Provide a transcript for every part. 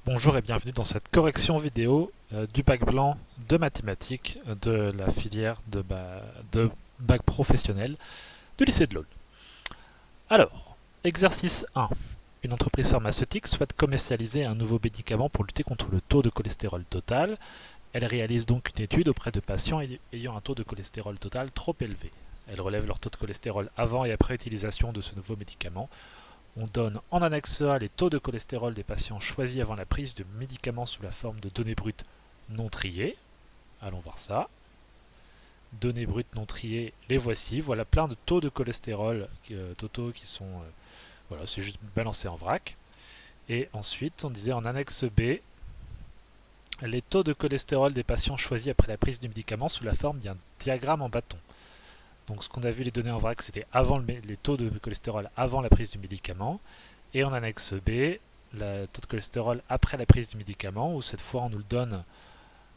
Bonjour et bienvenue dans cette correction vidéo du bac blanc de mathématiques de la filière de bac professionnel du lycée de l'Aule. Alors, exercice 1. Une entreprise pharmaceutique souhaite commercialiser un nouveau médicament pour lutter contre le taux de cholestérol total. Elle réalise donc une étude auprès de patients ayant un taux de cholestérol total trop élevé. Elle relève leur taux de cholestérol avant et après utilisation de ce nouveau médicament. On donne en annexe A les taux de cholestérol des patients choisis avant la prise de médicaments sous la forme de données brutes non triées. Allons voir ça. Données brutes non triées, les voici. Voilà plein de taux de cholestérol totaux qui sont... voilà, c'est juste balancé en vrac. Et ensuite, on disait en annexe B, les taux de cholestérol des patients choisis après la prise du médicament sous la forme d'un diagramme en bâton. Donc ce qu'on a vu les données en vrac, c'était les taux de cholestérol avant la prise du médicament. Et en annexe B, le taux de cholestérol après la prise du médicament, où cette fois on nous le donne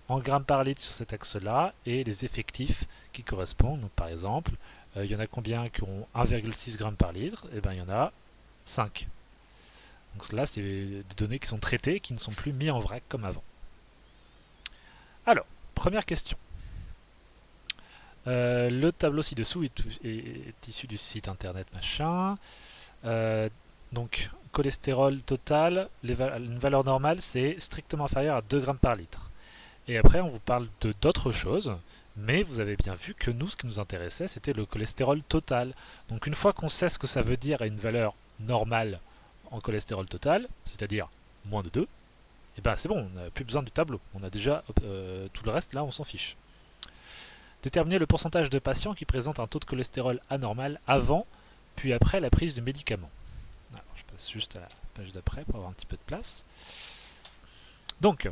en grammes par litre sur cet axe-là, et les effectifs qui correspondent. Donc par exemple, il y en a combien qui ont 1,6 g par litre? Eh bien il y en a 5. Donc là, c'est des données qui sont traitées, qui ne sont plus mises en vrac comme avant. Alors, première question. Le tableau ci-dessous est issu du site internet machin. Donc, cholestérol total, une valeur normale, c'est strictement inférieur à 2 grammes par litre. Et après, on vous parle d'autres choses, mais vous avez bien vu que nous, ce qui nous intéressait, c'était le cholestérol total. Donc, une fois qu'on sait ce que ça veut dire à une valeur normale en cholestérol total, c'est-à-dire moins de 2, et ben c'est bon, on n'a plus besoin du tableau. On a déjà tout le reste, là, on s'en fiche. Déterminer le pourcentage de patients qui présentent un taux de cholestérol anormal avant puis après la prise du médicament. Alors, je passe juste à la page d'après pour avoir un petit peu de place. Donc,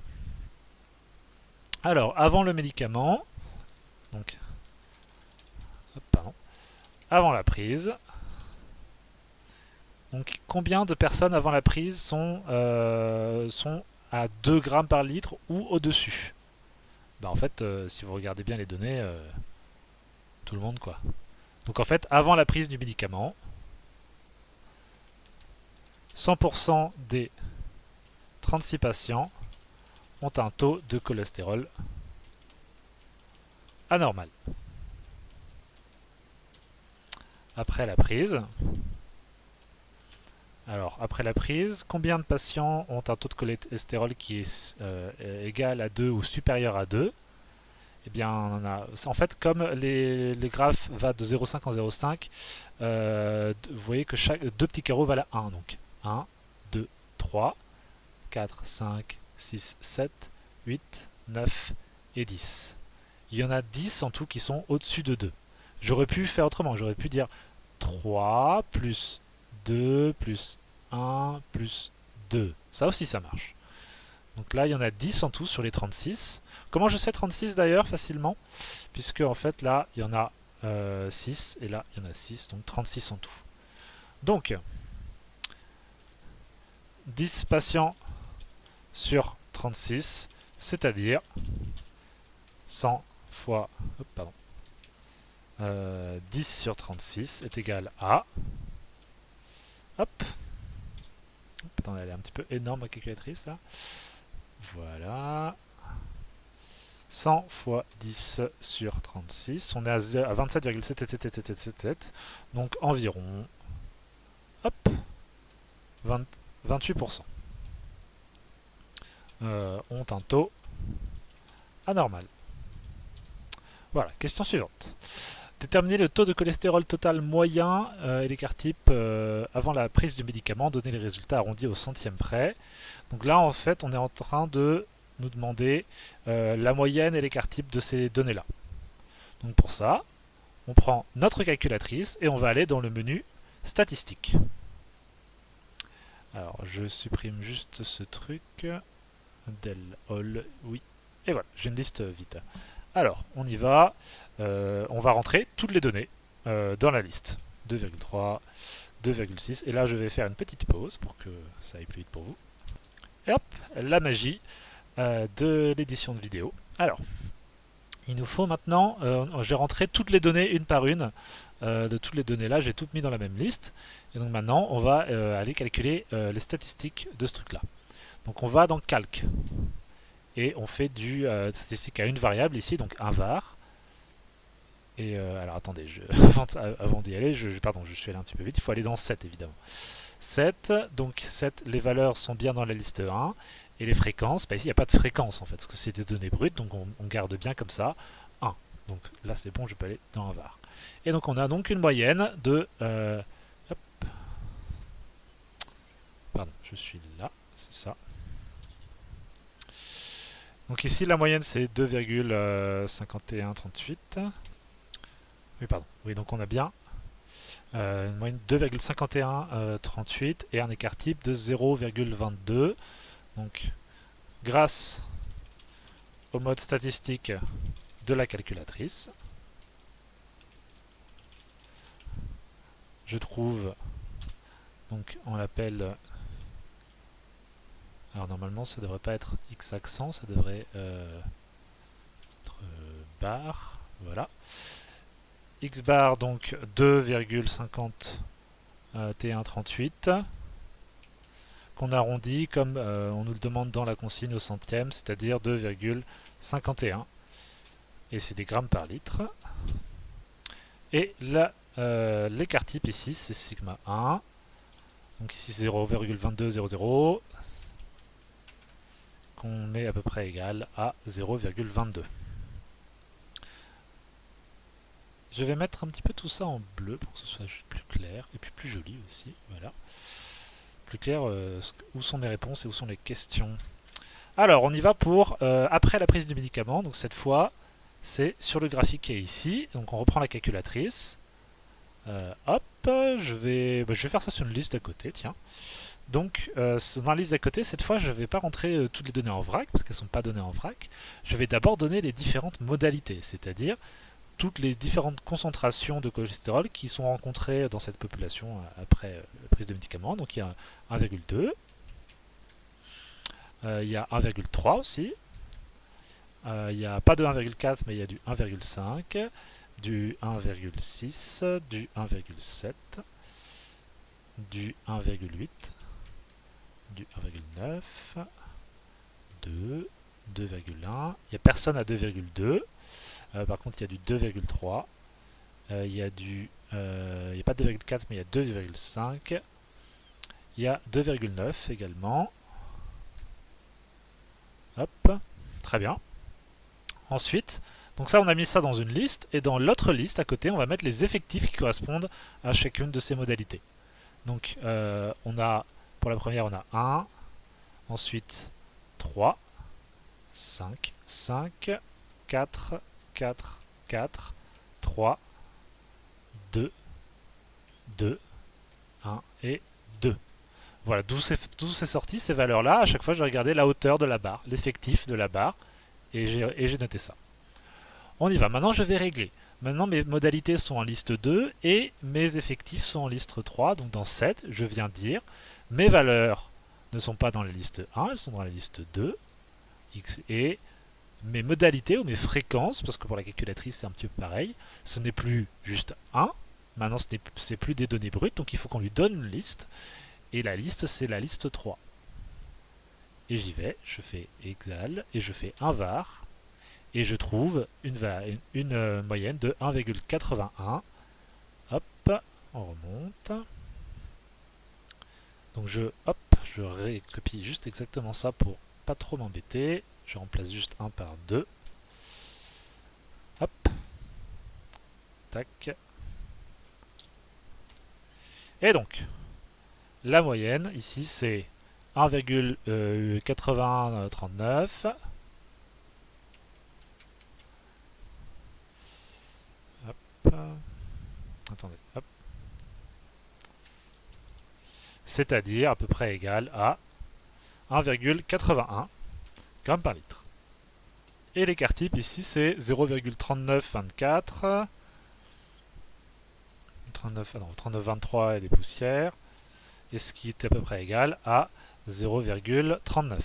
alors, avant le médicament, donc, pardon, avant la prise, donc combien de personnes avant la prise sont à 2 grammes par litre ou au-dessus? En fait, si vous regardez bien les données, tout le monde quoi. Donc en fait, avant la prise du médicament, 100% des 36 patients ont un taux de cholestérol anormal. Après la prise, alors après la prise, combien de patients ont un taux de cholestérol qui est égal à 2 ou supérieur à 2? Eh bien, on a, en fait, comme les graphes va de 0,5 en 0,5, vous voyez que deux petits carreaux valent 1. Donc 1, 2, 3, 4, 5, 6, 7, 8, 9 et 10. Il y en a 10 en tout qui sont au-dessus de 2. J'aurais pu faire autrement. J'aurais pu dire 3 plus 2 plus 1 plus 2. Ça aussi, ça marche. Donc là, il y en a 10 en tout sur les 36. Comment je sais 36 d'ailleurs facilement? Puisque en fait là, il y en a 6 et là, il y en a 6, donc 36 en tout. Donc, 10 patients sur 36, c'est-à-dire 100 fois... 10 sur 36 est égal à... Hop. Attendez, elle est un petit peu énorme ma calculatrice là. Voilà. 100 fois 10 sur 36. On est à 27,77777. Donc environ hop, 28% ont un taux anormal. Voilà, question suivante. Déterminer le taux de cholestérol total moyen et l'écart type avant la prise du médicament, donner les résultats arrondis au centième près. Donc là, en fait, on est en train de nous demander la moyenne et l'écart type de ces données-là. Donc pour ça, on prend notre calculatrice et on va aller dans le menu statistiques. Alors, je supprime juste ce truc. Del all, oui. Et voilà, j'ai une liste vide. Alors, on y va. On va rentrer toutes les données dans la liste. 2,3, 2,6. Et là, je vais faire une petite pause pour que ça aille plus vite pour vous. Et hop, la magie de l'édition de vidéo. Alors, il nous faut maintenant, j'ai rentré toutes les données une par une. De toutes les données là, j'ai toutes mis dans la même liste. Et donc maintenant, on va aller calculer les statistiques de ce truc-là. Donc on va dans calque et on fait du statistique à une variable ici, donc un var. Et alors attendez, avant d'y aller, pardon, je suis allé un petit peu vite, il faut aller dans 7 évidemment. 7, donc 7, les valeurs sont bien dans la liste 1, et les fréquences, bah ici il n'y a pas de fréquence en fait, parce que c'est des données brutes, donc on garde bien comme ça 1. Donc là c'est bon, je peux aller dans un var. Et donc on a donc une moyenne de... hop, pardon, je suis là, c'est ça. Donc ici la moyenne c'est 2,5138. Oui, pardon. Oui, donc on a bien une moyenne de 2,5138 et un écart type de 0,22. Donc, grâce au mode statistique de la calculatrice, je trouve, donc on l'appelle, alors normalement ça devrait pas être x accent, ça devrait être barre, voilà. X bar donc 2,5138 qu'on arrondit comme on nous le demande dans la consigne au centième, c'est-à-dire 2,51. Et c'est des grammes par litre. Et là, l'écart type ici, c'est sigma 1. Donc ici, c'est 0,2200 qu'on met à peu près égal à 0,22. Je vais mettre un petit peu tout ça en bleu pour que ce soit juste plus clair et puis plus joli aussi. Voilà. Plus clair où sont mes réponses et où sont les questions. Alors, on y va pour après la prise du médicament. Donc cette fois, c'est sur le graphique qui est ici. Donc on reprend la calculatrice. Hop, je vais faire ça sur une liste d'à côté, tiens. Donc dans la liste d'à côté, cette fois, je ne vais pas rentrer toutes les données en vrac, parce qu'elles ne sont pas données en vrac. Je vais d'abord donner les différentes modalités, c'est-à-dire toutes les différentes concentrations de cholestérol qui sont rencontrées dans cette population après la prise de médicaments. Donc il y a 1,2, il y a 1,3 aussi, il n'y a pas de 1,4 mais il y a du 1,5, du 1,6, du 1,7, du 1,8, du 1,9, 2, 2,1, il n'y a personne à 2,2. Par contre, il y a du 2,3. Il y a pas de 2,4, mais il y a 2,5. Il y a 2,9 également. Hop, très bien. Ensuite, donc ça, on a mis ça dans une liste. Et dans l'autre liste, à côté, on va mettre les effectifs qui correspondent à chacune de ces modalités. Donc, on a, pour la première, on a 1. Ensuite, 3, 5, 5, 4, 4, 4, 3, 2, 2, 1 et 2. Voilà, d'où c'est sorti ces valeurs-là. À chaque fois, je regardais la hauteur de la barre, l'effectif de la barre, et j'ai noté ça. On y va. Maintenant, je vais régler. Maintenant, mes modalités sont en liste 2 et mes effectifs sont en liste 3. Donc dans 7, je viens dire mes valeurs ne sont pas dans la liste 1, elles sont dans la liste 2. X et mes modalités ou mes fréquences, parce que pour la calculatrice c'est un petit peu pareil, ce n'est plus juste 1, maintenant c'est plus des données brutes, donc il faut qu'on lui donne une liste, et la liste c'est la liste 3. Et j'y vais, je fais egal, et je fais un var, et je trouve une moyenne de 1,81. Hop, on remonte. Donc je recopie juste exactement ça pour pas trop m'embêter. Je remplace juste 1 par 2. Hop. Tac. Et donc, la moyenne, ici, c'est 1,8039. Hop. Attendez. Hop. C'est-à-dire à peu près égal à 1,81 grammes par litre. Et l'écart type ici c'est 0,3924, 3923 et des poussières, et ce qui est à peu près égal à 0,39.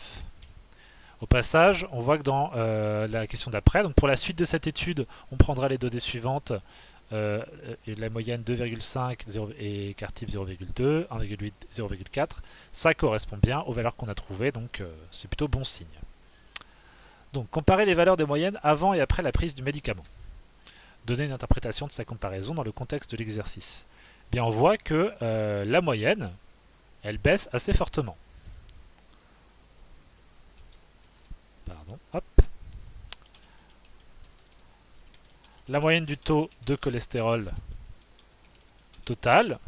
Au passage, on voit que dans la question d'après, donc pour la suite de cette étude, on prendra les données suivantes et la moyenne 2,5 et écart type 0,2, 1,8, 0,4, ça correspond bien aux valeurs qu'on a trouvées, donc c'est plutôt bon signe. Donc comparer les valeurs des moyennes avant et après la prise du médicament. Donner une interprétation de sa comparaison dans le contexte de l'exercice. Bien, on voit que la moyenne, elle baisse assez fortement. Pardon, hop. La moyenne du taux de cholestérol total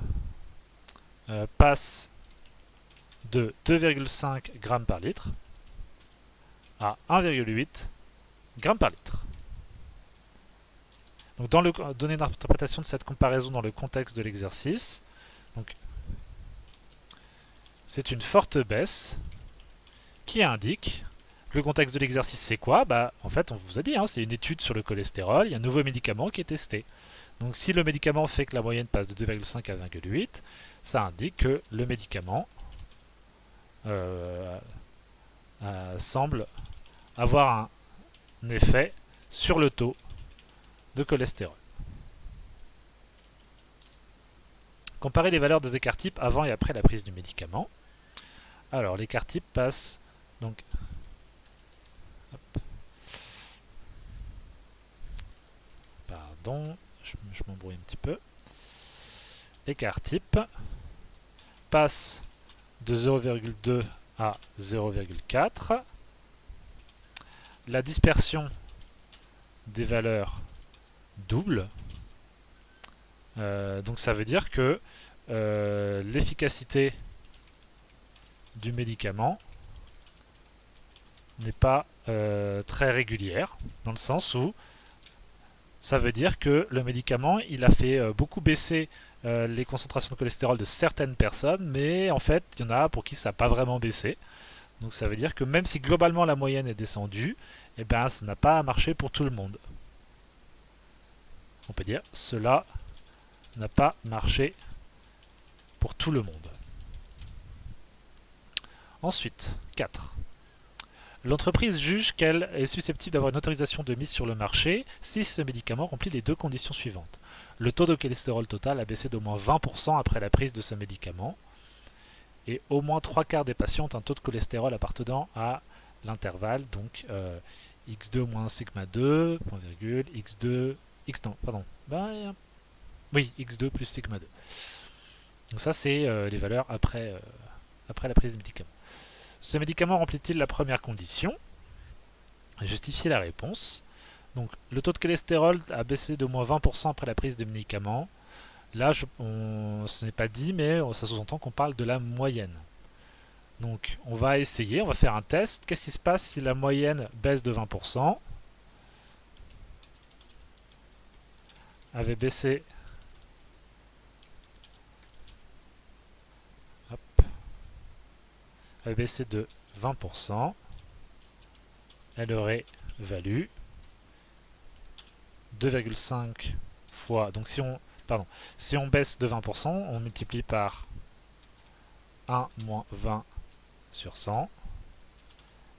passe de 2,5 g par litre à 1,8 g par litre. Donc, donner une interprétation de cette comparaison dans le contexte de l'exercice. Donc, c'est une forte baisse qui indique le contexte de l'exercice. C'est quoi? En fait, on vous a dit, c'est une étude sur le cholestérol. Il y a un nouveau médicament qui est testé. Donc, si le médicament fait que la moyenne passe de 2,5 à 1,8, ça indique que le médicament semble avoir un effet sur le taux de cholestérol. Comparer les valeurs des écarts types avant et après la prise du médicament. Alors, l'écart type passe donc. Hop. Pardon, je m'embrouille un petit peu. L'écart type passe de 0,2 à 0,4. La dispersion des valeurs double. Donc ça veut dire que l'efficacité du médicament n'est pas très régulière, dans le sens où ça veut dire que le médicament il a fait beaucoup baisser les concentrations de cholestérol de certaines personnes, mais en fait il y en a pour qui ça n'a pas vraiment baissé. Donc ça veut dire que même si globalement la moyenne est descendue, eh ben, ça n'a pas marché pour tout le monde. On peut dire cela n'a pas marché pour tout le monde. Ensuite, 4. L'entreprise juge qu'elle est susceptible d'avoir une autorisation de mise sur le marché si ce médicament remplit les deux conditions suivantes. Le taux de cholestérol total a baissé d'au moins 20% après la prise de ce médicament et au moins 3/4 des patients ont un taux de cholestérol appartenant à l'intervalle, donc x2 moins sigma 2, point virgule, x2, x2 plus sigma 2. Donc ça c'est les valeurs après la prise du médicament. Ce médicament remplit-il la première condition? Justifier la réponse. Donc le taux de cholestérol a baissé d'au moins 20% après la prise de médicament. Là, ce n'est pas dit, mais ça sous-entend qu'on parle de la moyenne. Donc on va essayer, on va faire un test. Qu'est-ce qui se passe si la moyenne baisse de 20%? Avait baissé. Avait baissé de 20%. Elle aurait valu 2,5 fois. Donc si on baisse de 20%, on multiplie par 1 moins 20 sur 100.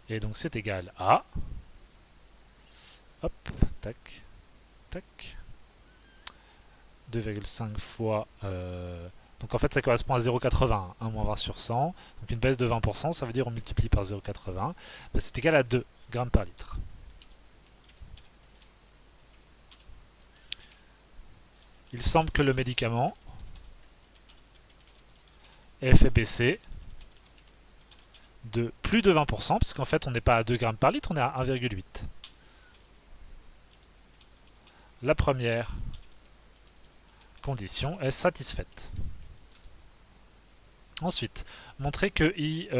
Et donc c'est égal à. Hop, tac, tac. 2,5 fois. Donc en fait ça correspond à 0,80. 1 moins 20 sur 100. Donc une baisse de 20%, ça veut dire on multiplie par 0,80. C'est égal à 2 grammes par litre. Il semble que le médicament ait fait baisser de plus de 20%, puisqu'en fait on n'est pas à 2 grammes par litre, on est à 1,8. La première condition est satisfaite. Ensuite, montrer que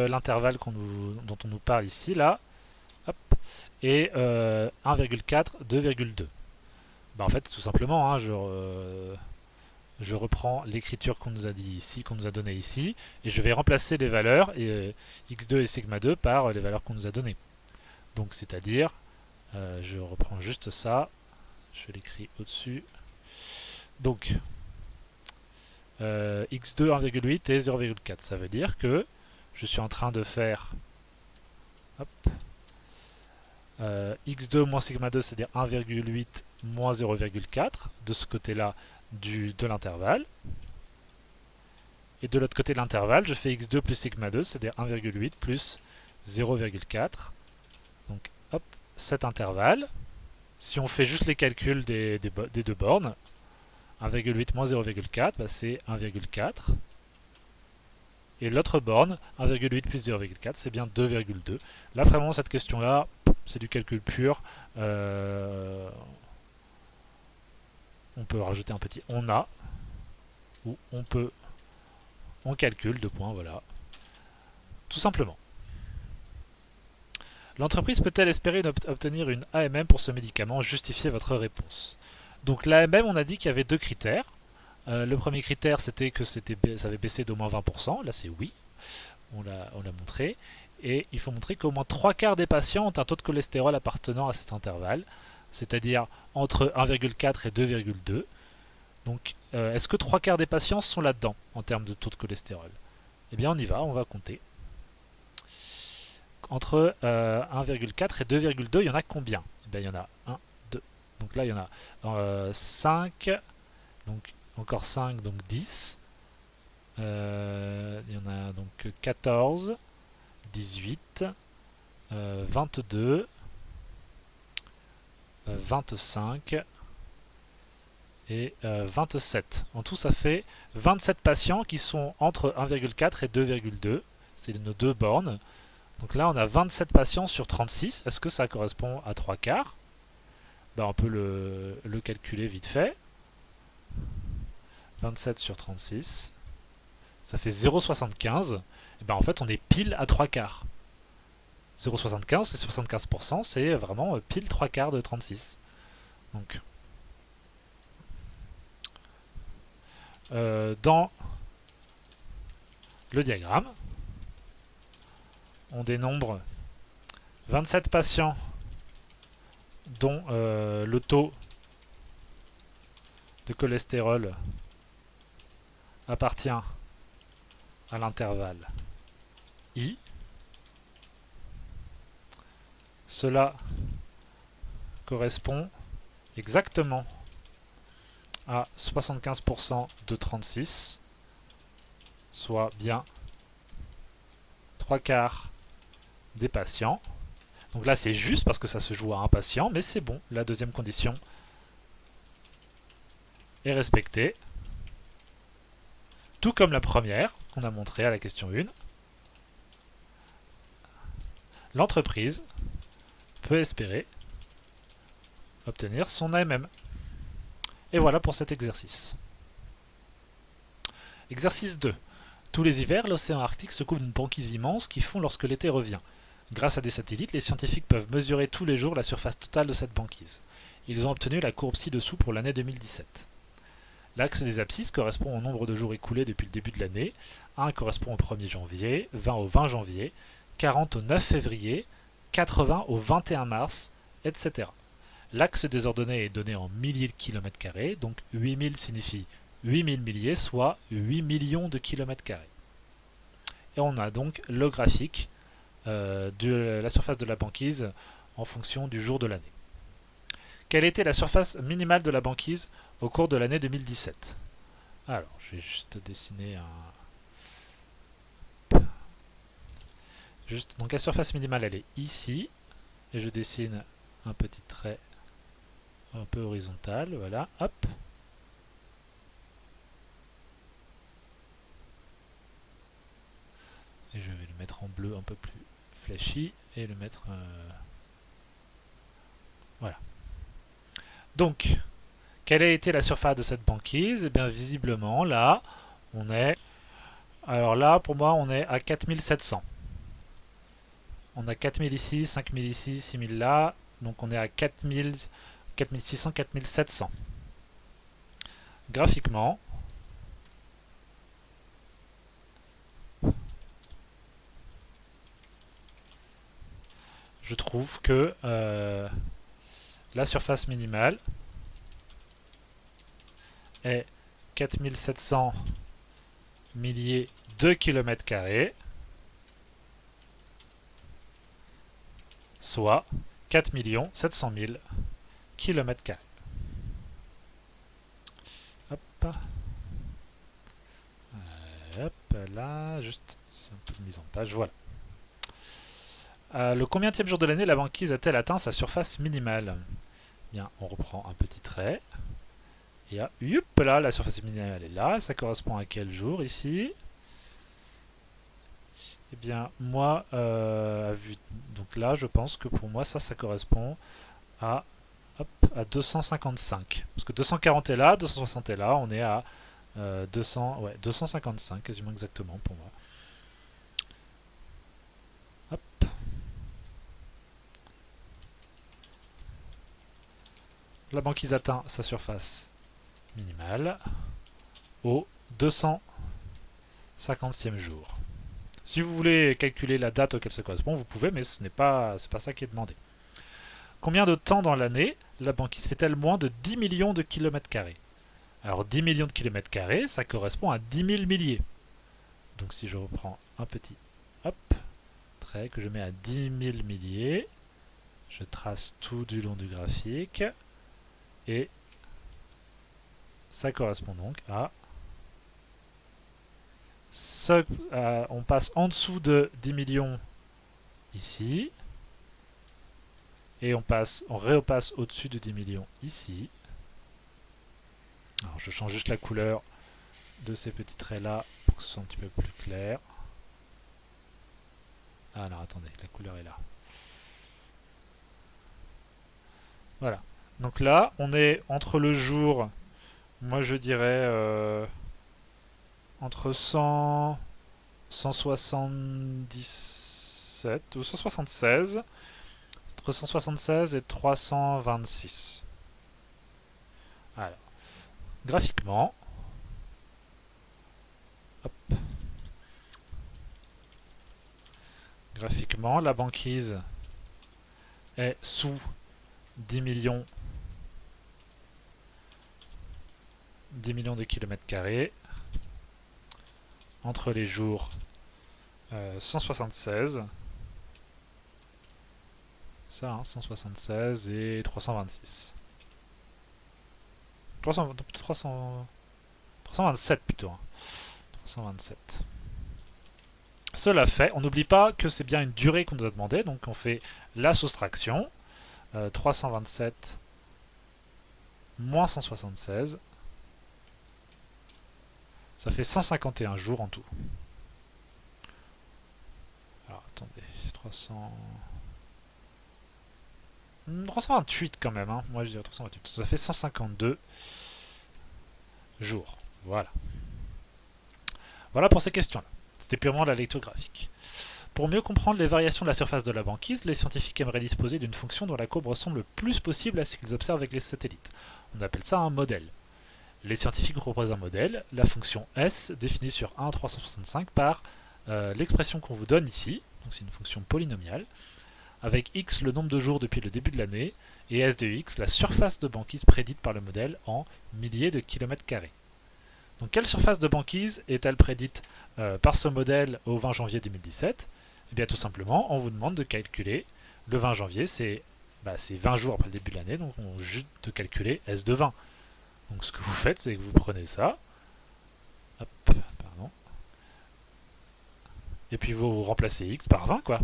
l'intervalle dont on nous parle ici, là, hop, est 1,4, 2,2. En fait, tout simplement, je reprends l'écriture qu'on nous a dit ici, qu'on nous a donné ici, et je vais remplacer les valeurs x2 et sigma 2 par les valeurs qu'on nous a données. Donc, c'est-à-dire, je reprends juste ça, je l'écris au-dessus. Donc, x2 1,8 et 0,4, ça veut dire que je suis en train de faire x2 moins sigma 2, c'est-à-dire 1,8 moins 0,4 de ce côté-là de l'intervalle. Et de l'autre côté de l'intervalle, je fais x2 plus sigma 2, c'est-à-dire 1,8 plus 0,4. Donc, hop, cet intervalle. Si on fait juste les calculs des deux bornes, 1,8 moins 0,4, bah c'est 1,4. Et l'autre borne, 1,8 plus 0,4, c'est bien 2,2. Là, vraiment, cette question-là, c'est du calcul pur. On peut rajouter un petit on a, ou on calcule, deux points, voilà. Tout simplement. L'entreprise peut-elle espérer obtenir une AMM pour ce médicament? Justifiez votre réponse. Donc l'AMM, on a dit qu'il y avait deux critères. Le premier critère, c'était que ça avait baissé d'au moins 20%. Là, c'est oui. On l'a montré. Et il faut montrer qu'au moins 3/4 des patients ont un taux de cholestérol appartenant à cet intervalle, c'est-à-dire entre 1,4 et 2,2. Donc, est-ce que 3/4 des patients sont là-dedans en termes de taux de cholestérol? Eh bien, on y va, on va compter. Entre 1,4 et 2,2, il y en a combien? Eh bien, il y en a 1, 2. Donc là, il y en a 5. Donc, encore 5, donc 10. Il y en a donc 14, 18, 22, 25 et 27. En tout, ça fait 27 patients qui sont entre 1,4 et 2,2. C'est nos deux bornes. Donc là, on a 27 patients sur 36. Est-ce que ça correspond à 3/4? On peut le calculer vite fait. 27 sur 36, ça fait 0,75. Et en fait, on est pile à 3/4. 0,75, c'est 75%, c'est vraiment pile 3/4 de 36. Donc, dans le diagramme, on dénombre 27 patients dont le taux de cholestérol appartient à l'intervalle I. Cela correspond exactement à 75% de 36, soit bien 3/4 des patients. Donc là, c'est juste parce que ça se joue à un patient, mais c'est bon. La deuxième condition est respectée. Tout comme la première qu'on a montrée à la question 1. L'entreprise peut espérer obtenir son AMM. Et voilà pour cet exercice. Exercice 2. Tous les hivers, l'océan Arctique se couvre d'une banquise immense qui fond lorsque l'été revient. Grâce à des satellites, les scientifiques peuvent mesurer tous les jours la surface totale de cette banquise. Ils ont obtenu la courbe ci-dessous pour l'année 2017. L'axe des abscisses correspond au nombre de jours écoulés depuis le début de l'année. 1 correspond au 1er janvier, 20 au 20 janvier, 40 au 9 février, 80 au 21 mars, etc. L'axe des ordonnées est donné en milliers de kilomètres carrés, donc 8000 signifie 8000 milliers, soit 8 millions de kilomètres carrés. Et on a donc le graphique de la surface de la banquise en fonction du jour de l'année. Quelle était la surface minimale de la banquise au cours de l'année 2017? Alors, je vais juste dessiner donc la surface minimale, elle est ici. Et je dessine un petit trait un peu horizontal. Voilà, hop. Et je vais le mettre en bleu un peu plus flashy et le mettre... voilà. Donc, quelle a été la surface de cette banquise? Eh bien, visiblement, là, on est... Alors là, pour moi, on est à 4700. On a 4000 ici, 5000 ici, 6000 là. Donc on est à 4000, 4600, 4700. Graphiquement, je trouve que la surface minimale est 4700 milliers de kilomètres carrés, soit 4 700 000 kilomètres carrés. Hop, là, juste un peu de mise en page, voilà. Le combienième jour de l'année la banquise a-t-elle atteint sa surface minimale? Bien, on reprend un petit trait. Et hop là, la surface minimale est là. Ça correspond à quel jour ici? Eh bien, moi, donc là, je pense que pour moi, ça correspond à, hop, à 255. Parce que 240 est là, 260 est là, on est à 255, quasiment exactement pour moi. Hop. La banquise atteint sa surface minimale au 250e jour. Si vous voulez calculer la date auquel ça correspond, vous pouvez, mais c'est pas ça qui est demandé. Combien de temps dans l'année la banquise fait-elle moins de 10 millions de kilomètres carrés? Alors 10 millions de kilomètres carrés, ça correspond à 10 000 milliers. Donc si je reprends un petit hop, trait que je mets à 10 000 milliers, je trace tout du long du graphique, et ça correspond donc à on passe en dessous de 10 millions ici, et on repasse au-dessus de 10 millions ici. Alors je change juste la couleur de ces petits traits là pour que ce soit un petit peu plus clair. Ah alors attendez, la couleur est là. Voilà. Donc là, on est entre le jour, moi je dirais entre 177 ou 176, entre 176 et 326. Alors, graphiquement, hop, graphiquement, la banquise est sous 10 millions de kilomètres carrés entre les jours 176, ça, hein, 176 et 326. 327 plutôt. Hein. 327. Cela fait, on n'oublie pas que c'est bien une durée qu'on nous a demandé, donc on fait la soustraction. 327 moins 176, ça fait 151 jours en tout. Alors attendez, 328 quand même, hein. Moi je dirais 328. Ça fait 152 jours. Voilà. Voilà pour ces questions-là. C'était purement la lecture graphique. Pour mieux comprendre les variations de la surface de la banquise, les scientifiques aimeraient disposer d'une fonction dont la courbe ressemble le plus possible à ce qu'ils observent avec les satellites. On appelle ça un modèle. Les scientifiques proposent un modèle, la fonction S, définie sur 1 365 par l'expression qu'on vous donne ici, donc c'est une fonction polynomiale, avec x le nombre de jours depuis le début de l'année, et S de x la surface de banquise prédite par le modèle en milliers de kilomètres carrés. Donc quelle surface de banquise est-elle prédite par ce modèle au 20 janvier 2017? Eh bien tout simplement, on vous demande de calculer, le 20 janvier, c'est 20 jours après le début de l'année, donc on juste de calculer S de 20. Donc ce que vous faites, c'est que vous prenez ça, hop, pardon, et puis vous remplacez x par 20, quoi.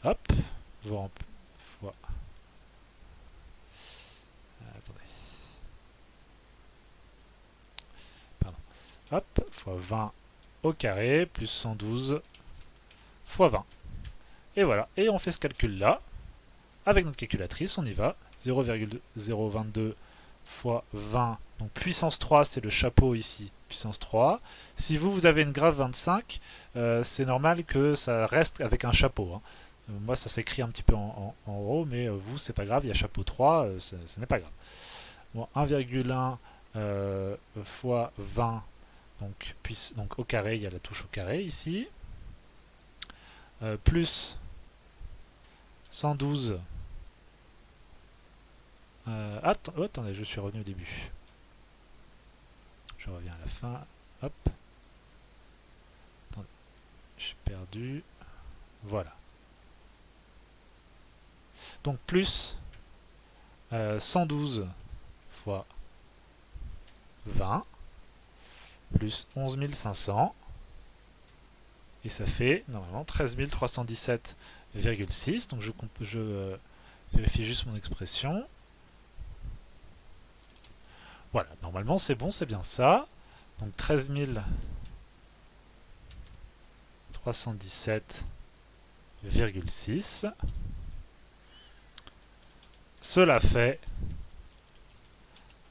Hop, vous fois... attendez. Pardon. Hop, fois 20 au carré, plus 112 fois 20. Et voilà, et on fait ce calcul-là, avec notre calculatrice, on y va, 0,022 fois 20, donc puissance 3, c'est le chapeau ici, puissance 3. Si vous avez une grave 25, c'est normal que ça reste avec un chapeau. Hein. Moi, ça s'écrit un petit peu en haut, mais vous, c'est pas grave, il y a chapeau 3, ce n'est pas grave. Bon, 1,1 fois 20, donc au carré, il y a la touche au carré ici, plus 112. Attendez, je suis revenu au début. Je reviens à la fin. Hop. Attendez, je suis perdu. Voilà. Donc plus 112 fois 20 plus 11 500 et ça fait normalement 13 317,6. Donc je vérifie juste mon expression. Voilà, normalement c'est bon, c'est bien ça. Donc 13 317,6. Cela fait,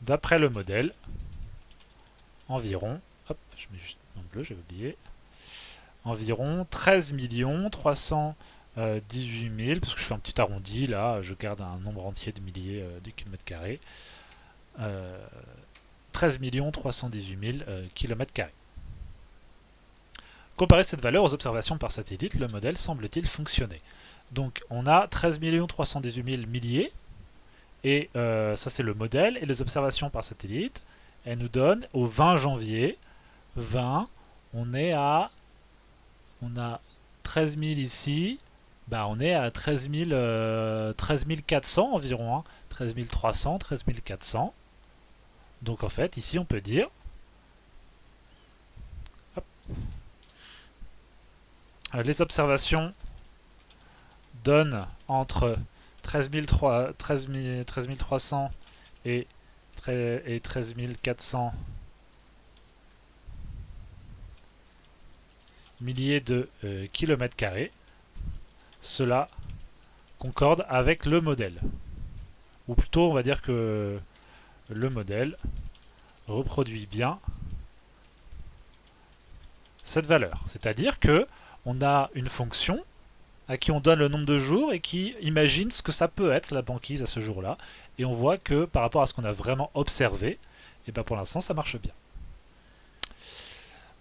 d'après le modèle, environ, hop, je mets juste en bleu, j'avais oublié, environ 13 318 000, parce que je fais un petit arrondi là, je garde un nombre entier de milliers de kilomètres carrés. 13 318 000 kilomètres carrés. Comparer cette valeur aux observations par satellite, le modèle semble-t-il fonctionner. Donc on a 13 318 000 milliers, et ça c'est le modèle, et les observations par satellite, elles nous donnent au 20 janvier, 20, on a 13 000 ici, bah on est à 13 400 environ, hein, 13 300, 13 400. Donc en fait, ici on peut dire, hop, les observations donnent entre 13 300 et 13 400 milliers de kilomètres carrés. Cela concorde avec le modèle. Ou plutôt, on va dire que le modèle reproduit bien cette valeur. C'est-à-dire que on a une fonction à qui on donne le nombre de jours et qui imagine ce que ça peut être la banquise à ce jour-là. Et on voit que par rapport à ce qu'on a vraiment observé, et ben pour l'instant ça marche bien.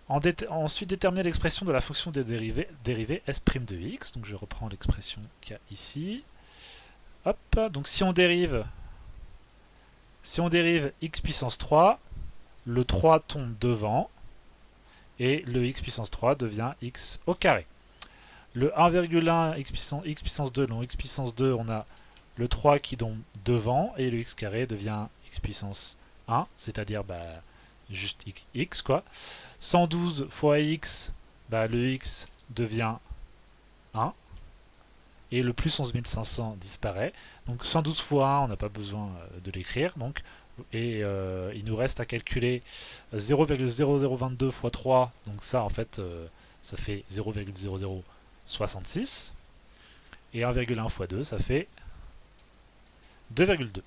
Ensuite, déterminer l'expression de la fonction des dérivées s' de x. Donc je reprends l'expression qu'il y a ici. Hop, donc si on dérive x puissance 3, le 3 tombe devant, et le x puissance 3 devient x au carré. Le 1,1 x puissance 2, donc x puissance 2, on a le 3 qui tombe devant, et le x carré devient x puissance 1, c'est-à-dire juste x quoi. 112 fois x, le x devient 1, et le plus 11 500 disparaît. Donc 112 fois 1, on n'a pas besoin de l'écrire, donc, et il nous reste à calculer 0,0022 fois 3, donc ça en fait ça fait 0,0066, et 1,1 fois 2 ça fait 2,2.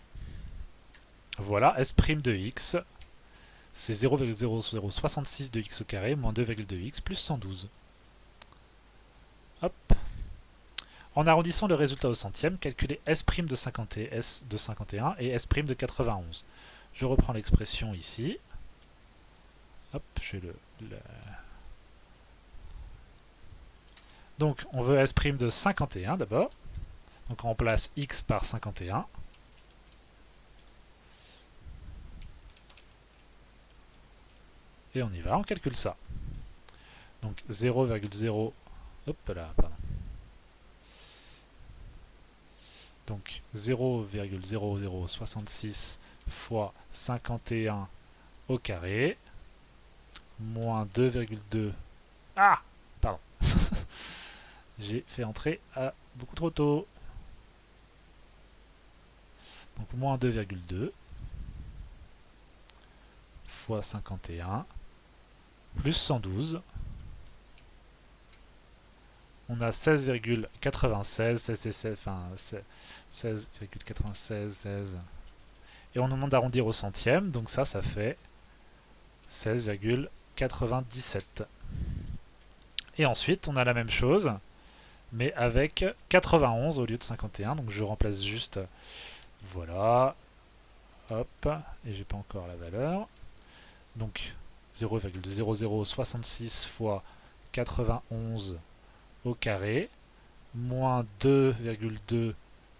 Voilà, s' de x, c'est 0,0066 de x au carré moins 2,2x plus 112. Hop. En arrondissant le résultat au centième, calculez s' de 51 et s' de 91. Je reprends l'expression ici. Hop, je vais Donc on veut s' de 51 d'abord. Donc on remplace x par 51. Et on y va, on calcule ça. Donc 0,0... Hop là, pardon. Donc 0,0066 fois 51 au carré, moins 2,2... Ah, pardon. J'ai fait entrer à beaucoup trop tôt. Donc moins 2,2 fois 51 plus 112. On a 16,96, enfin 16,96, et on nous demande d'arrondir au centième, donc ça fait 16,97. Et ensuite, on a la même chose, mais avec 91 au lieu de 51, donc je remplace juste, voilà, hop, et j'ai pas encore la valeur, donc 0,0066 fois 91 au carré, moins 2,2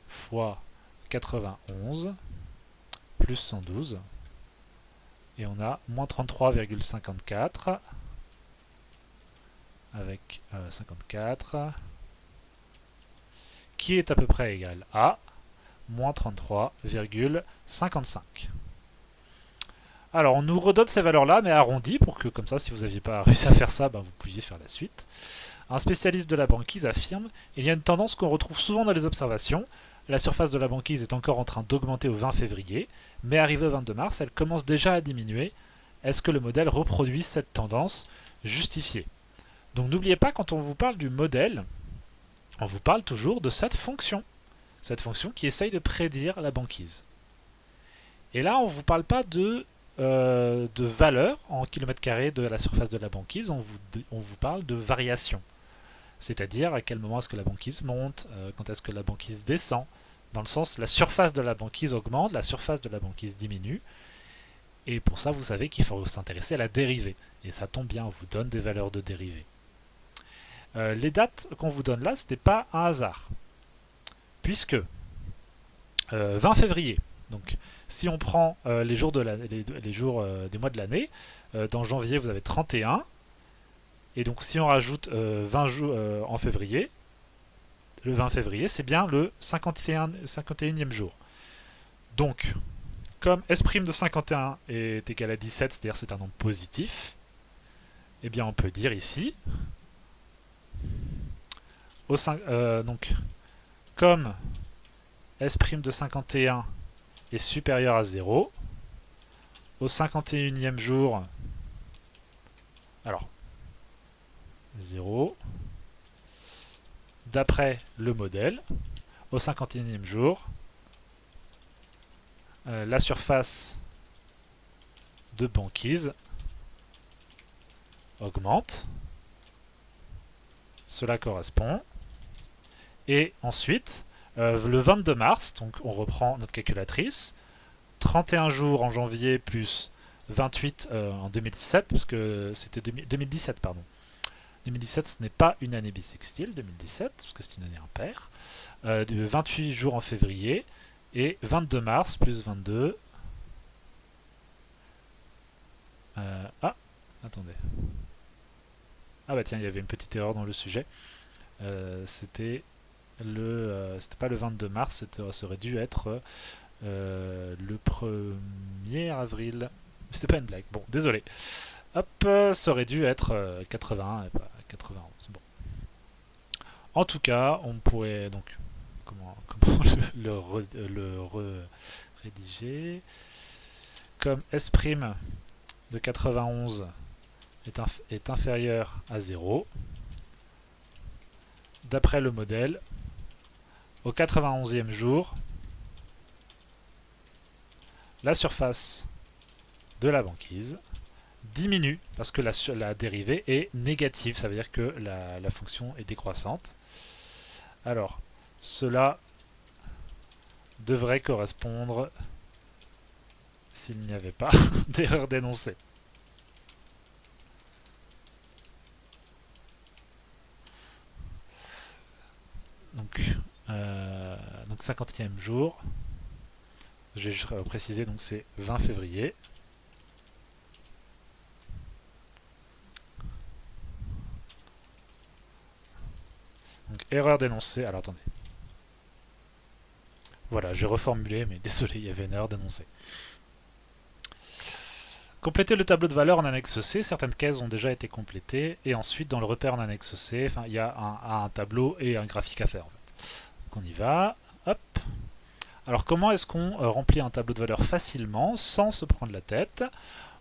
fois 91, plus 112, et on a moins 33,54, avec 54, qui est à peu près égal à moins 33,55. Alors, on nous redonne ces valeurs-là, mais arrondies, pour que, comme ça, si vous n'aviez pas réussi à faire ça, ben, vous pouviez faire la suite. Un spécialiste de la banquise affirme: il y a une tendance qu'on retrouve souvent dans les observations. La surface de la banquise est encore en train d'augmenter au 20 février, mais arrivé au 22 mars, elle commence déjà à diminuer. Est-ce que le modèle reproduit cette tendance justifiée? Donc n'oubliez pas, quand on vous parle du modèle, on vous parle toujours de cette fonction qui essaye de prédire la banquise. Et là, on ne vous parle pas de valeur en kilomètres carrés de la surface de la banquise, on vous parle de variation. C'est-à-dire à quel moment est-ce que la banquise monte, quand est-ce que la banquise descend. Dans le sens, la surface de la banquise augmente, la surface de la banquise diminue. Et pour ça, vous savez qu'il faut s'intéresser à la dérivée. Et ça tombe bien, on vous donne des valeurs de dérivée. Les dates qu'on vous donne là, ce n'est pas un hasard. Puisque 20 février, donc si on prend les jours, les jours des mois de l'année, dans janvier vous avez 31, et donc si on rajoute 20 jours en février, le 20 février c'est bien le 51e jour. Donc, comme S' de 51 est égal à 17, c'est-à-dire c'est un nombre positif, eh bien on peut dire ici, donc comme S' de 51 est supérieur à 0, au 51e jour, alors 0, d'après le modèle, au 51e jour, la surface de banquise augmente. Cela correspond. Et ensuite, le 22 mars, donc on reprend notre calculatrice, 31 jours en janvier plus 28 en 2017, parce que c'était 2017, pardon. 2017, ce n'est pas une année bissextile, 2017, parce que c'est une année impaire. 28 jours en février, et 22 mars plus 22. Attendez. Ah bah tiens, il y avait une petite erreur dans le sujet. C'était pas le 22 mars, ça aurait dû être le 1er avril. C'était pas une blague. Bon, désolé. Hop, ça aurait dû être 81 et pas 91. Bon. En tout cas, on pourrait donc comment le rédiger comme S' de 91 est inférieur à 0. D'après le modèle, au 91e jour, la surface de la banquise diminue parce que la dérivée est négative, ça veut dire que la fonction est décroissante. Alors, cela devrait correspondre, s'il n'y avait pas d'erreur d'énoncé. Donc 50e jour, j'ai juste précisé, donc c'est 20 février. Donc erreur d'énoncé, alors attendez. Voilà, j'ai reformulé, mais désolé, il y avait une erreur d'énoncé. Compléter le tableau de valeurs en annexe C, certaines cases ont déjà été complétées, et ensuite dans le repère en annexe C, il y a un tableau et un graphique à faire. En fait. Donc on y va, hop. Alors comment est-ce qu'on remplit un tableau de valeurs facilement, sans se prendre la tête?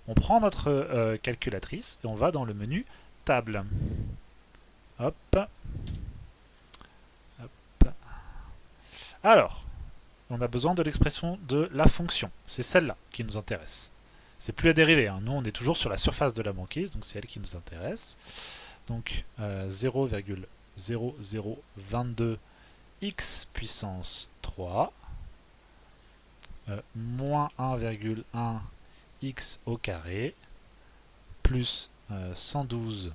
On prend notre calculatrice et on va dans le menu table. Hop. Hop. Alors, on a besoin de l'expression de la fonction. C'est celle-là qui nous intéresse. C'est plus la dérivée. Hein. Nous, on est toujours sur la surface de la banquise, donc c'est elle qui nous intéresse. Donc 0,0022 x puissance 3 moins 1,1 x au carré plus 112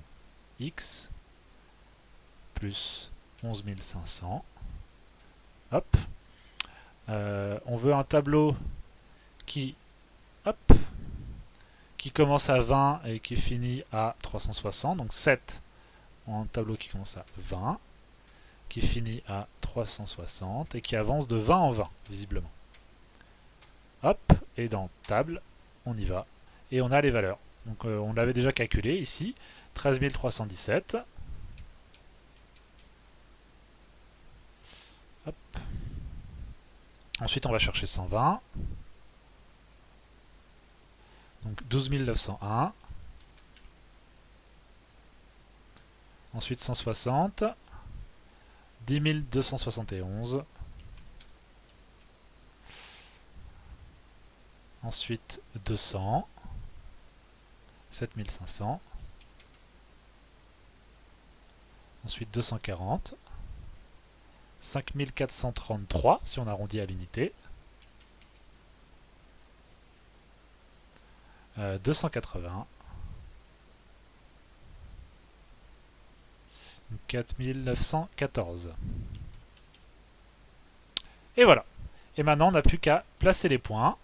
x plus 11 500. Hop. On veut un tableau qui commence à 20 et qui finit à 360. Donc 7, un tableau qui commence à 20, qui finit à 360 et qui avance de 20 en 20, visiblement. Hop, et dans table, on y va. et on a les valeurs. Donc on l'avait déjà calculé ici, 13 317. Hop. Ensuite on va chercher 120. Donc 12 901. Ensuite 160. 10 271. Ensuite 200. 7500. Ensuite 240. 5433 si on arrondit à l'unité. 280. 4914. Et voilà. Et maintenant, on n'a plus qu'à placer les points.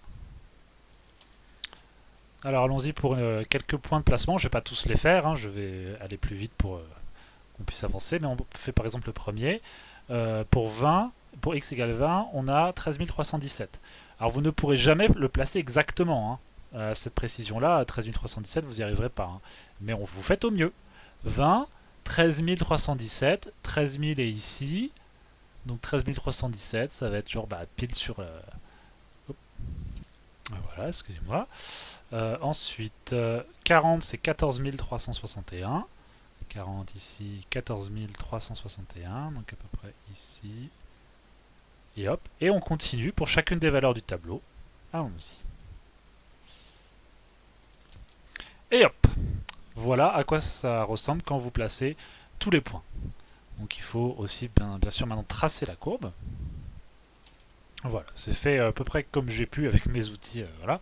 Alors allons-y pour quelques points de placement. Je ne vais pas tous les faire, hein. Je vais aller plus vite pour qu'on puisse avancer. Mais on fait par exemple le premier. Pour 20, pour x égale 20, on a 13 317. Alors vous ne pourrez jamais le placer exactement, hein. Cette précision-là, 13 317, vous n'y arriverez pas, hein. Mais vous faites au mieux. 20, 13 317, 13 000 est ici. Donc 13 317, ça va être genre pile sur... Voilà, excusez-moi. Ensuite, 40, c'est 14 361. 40 ici, 14 361, donc à peu près ici. Et hop, et on continue pour chacune des valeurs du tableau. Allons-y. Et hop, voilà à quoi ça ressemble quand vous placez tous les points. Donc il faut aussi bien sûr maintenant tracer la courbe. Voilà, c'est fait à peu près comme j'ai pu avec mes outils, voilà.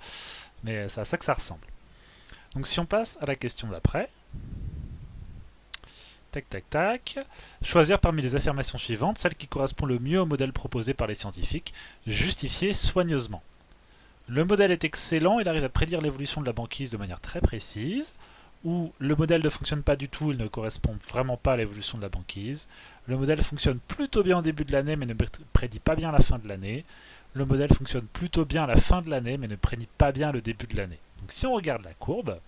Mais c'est à ça que ça ressemble. Donc si on passe à la question d'après. Tac, tac, tac. Choisir parmi les affirmations suivantes celle qui correspond le mieux au modèle proposé par les scientifiques, justifié soigneusement. Le modèle est excellent, il arrive à prédire l'évolution de la banquise de manière très précise. Ou le modèle ne fonctionne pas du tout, il ne correspond vraiment pas à l'évolution de la banquise. Le modèle fonctionne plutôt bien au début de l'année, mais ne prédit pas bien la fin de l'année. Le modèle fonctionne plutôt bien à la fin de l'année, mais ne prédit pas bien le début de l'année. Donc si on regarde la courbe,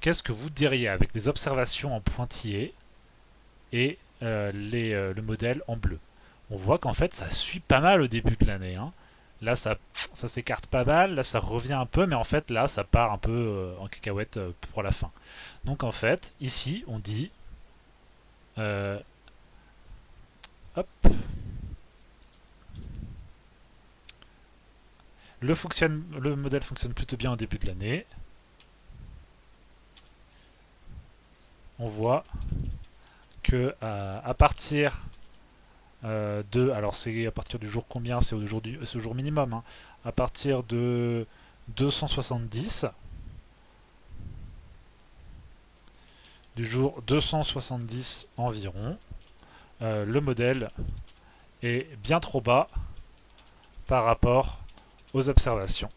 qu'est-ce que vous diriez avec des observations en pointillés et le modèle en bleu? On voit qu'en fait ça suit pas mal au début de l'année, hein. Là ça s'écarte pas mal, là ça revient un peu, mais en fait là ça part un peu en cacahuète pour la fin. Donc en fait, ici on dit hop, le modèle fonctionne plutôt bien au début de l'année. On voit que à partir alors c'est à partir du jour combien? C'est au jour minimum, hein. À partir de 270, du jour 270 environ, le modèle est bien trop bas par rapport aux observations.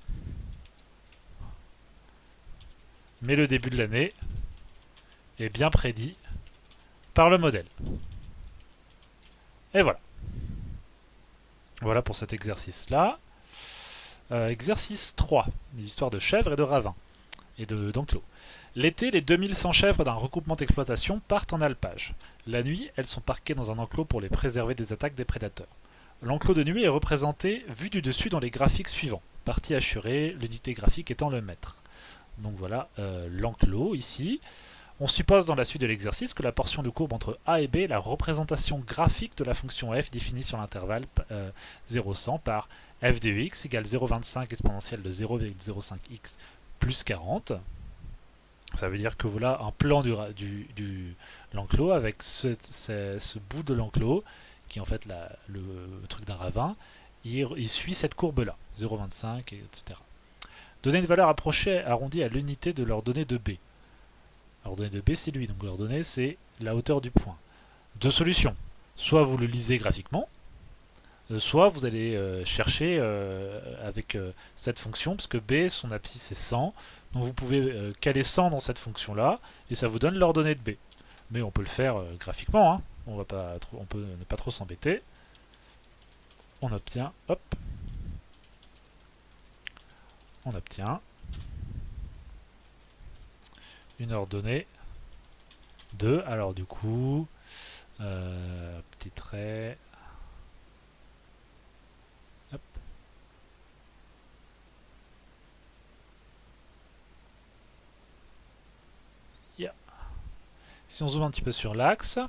Mais le début de l'année est bien prédit par le modèle. Et voilà. Voilà pour cet exercice-là. Exercice 3, les histoires de chèvres et de ravins et d'enclos. L'été, les 2100 chèvres d'un regroupement d'exploitation partent en alpage. La nuit, elles sont parquées dans un enclos pour les préserver des attaques des prédateurs. L'enclos de nuit est représenté vu du dessus dans les graphiques suivants. Partie assurée, l'unité graphique étant le mètre. Donc voilà l'enclos ici. On suppose dans la suite de l'exercice que la portion de courbe entre A et B est la représentation graphique de la fonction f définie sur l'intervalle 0,100 par f de x égale 0,25 exponentielle de 0,05x plus 40. Ça veut dire que voilà un plan de l'enclos avec ce bout de l'enclos qui est en fait le truc d'un ravin. Il suit cette courbe-là, 0,25, etc. Donner une valeur approchée arrondie à l'unité de l'ordonnée de B. L'ordonnée de B, c'est lui, donc l'ordonnée, c'est la hauteur du point. Deux solutions. Soit vous le lisez graphiquement, soit vous allez chercher avec cette fonction, parce que B, son abscisse est 100, donc vous pouvez caler 100 dans cette fonction-là, et ça vous donne l'ordonnée de B. Mais on peut le faire graphiquement, hein. On peut ne pas trop s'embêter. On obtient, hop, on obtient une ordonnée de, alors du coup, petit trait, hop. Yeah. Si on zoome un petit peu sur l'axe,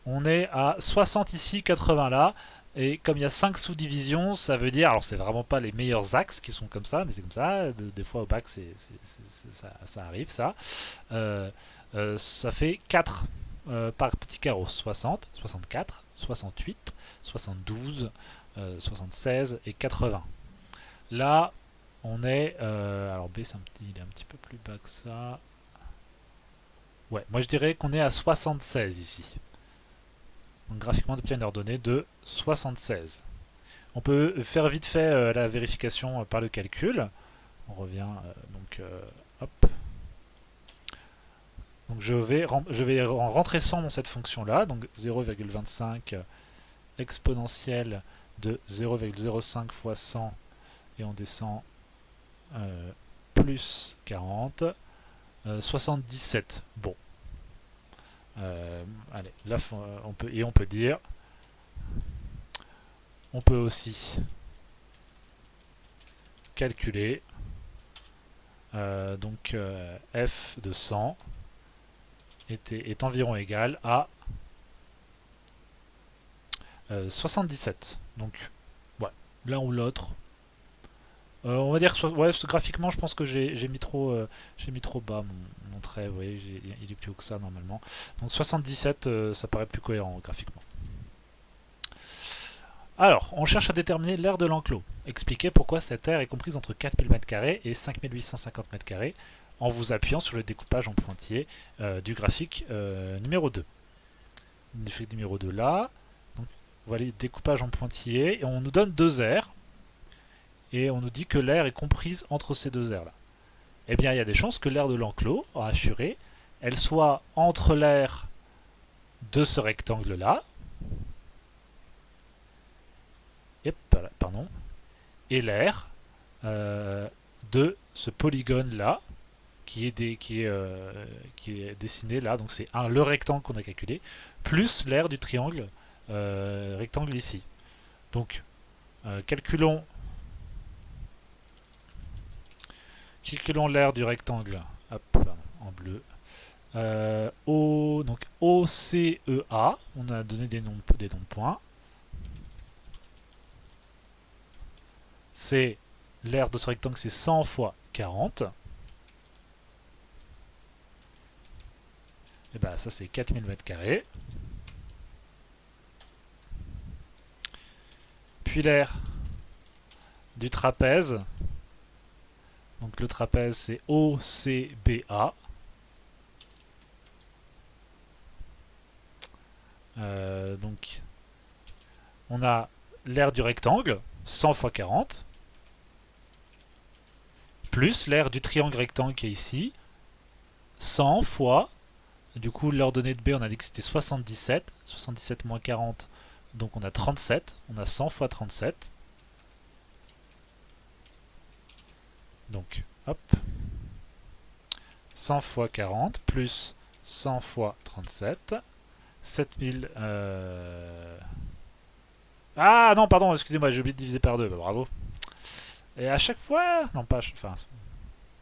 on est à 60 ici, 80 là. Et comme il y a 5 sous-divisions, ça veut dire, alors c'est vraiment pas les meilleurs axes qui sont comme ça, mais c'est comme ça, des fois au bac ça arrive ça. Ça fait 4 par petit carreau, 60, 64, 68, 72, 76 et 80. Là, on est, alors B il est un petit peu plus bas que ça. Ouais, moi je dirais qu'on est à 76 ici. Donc graphiquement depuis une ordonnée de 76. On peut faire vite fait la vérification par le calcul. On revient hop. Donc je vais en rentrer 100 dans cette fonction là, donc 0,25 exponentielle de 0,05 fois 100 et on descend plus 40, 77. Bon, allez, là on peut dire, on peut aussi calculer f de 100 est environ égal à 77. Donc, ouais, l'un ou l'autre. On va dire que ouais, graphiquement, je pense que j'ai mis trop bas mon trait. Vous voyez, il est plus haut que ça normalement. Donc 77, ça paraît plus cohérent graphiquement. Alors, on cherche à déterminer l'aire de l'enclos. Expliquez pourquoi cette aire est comprise entre 4000 m² et 5850 m² en vous appuyant sur le découpage en pointillé du graphique numéro 2. Le graphique numéro 2 là. Donc, voilà le découpage en pointillé. Et on nous donne deux aires. Et on nous dit que l'aire est comprise entre ces deux aires là. Eh bien, il y a des chances que l'aire de l'enclos, en assuré, elle soit entre l'aire de ce rectangle là. Et l'aire de ce polygone là qui est dessiné là, donc c'est le rectangle qu'on a calculé, plus l'aire du triangle rectangle ici. Donc calculons l'aire du rectangle, hop, en bleu. Donc OCEA, on a donné des noms de points. C'est l'aire de ce rectangle, c'est 100 fois 40. Et bien ça c'est 4000 m². Puis l'aire du trapèze. Donc le trapèze c'est OCBA. Donc on a l'aire du rectangle, 100 fois 40, plus l'aire du triangle rectangle qui est ici, 100 fois, du coup l'ordonnée de B on a dit que c'était 77, 77 moins 40, donc on a 37, on a 100 fois 37. Donc, hop, 100 fois 40 plus 100 fois 37, 7000... Ah non, pardon, excusez-moi, j'ai oublié de diviser par 2, bah, bravo. Et à chaque fois... Non, pas... Enfin...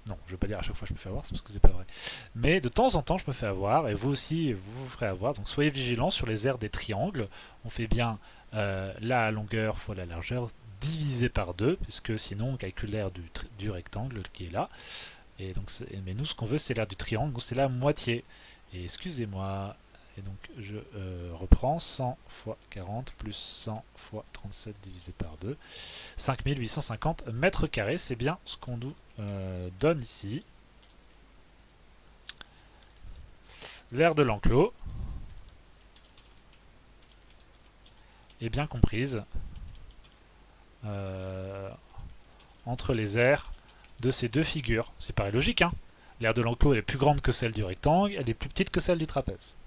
Non, je ne veux pas dire à chaque fois je me fais avoir, c'est parce que c'est pas vrai. Mais de temps en temps, je me fais avoir, et vous aussi, vous vous ferez avoir. Donc soyez vigilants sur les aires des triangles. On fait bien la longueur fois la largeur divisé par 2, puisque sinon on calcule l'aire du rectangle qui est là. Et donc, mais nous, ce qu'on veut, c'est l'aire du triangle, donc c'est la moitié. Et excusez-moi, et donc je reprends 100 fois 40 plus 100 fois 37 divisé par 2. 5850 mètres carrés, c'est bien ce qu'on nous donne ici. L'aire de l'enclos est bien comprise entre les aires de ces deux figures. C'est pareil logique, hein. L'aire de l'enclos est plus grande que celle du rectangle, elle est plus petite que celle du trapèze.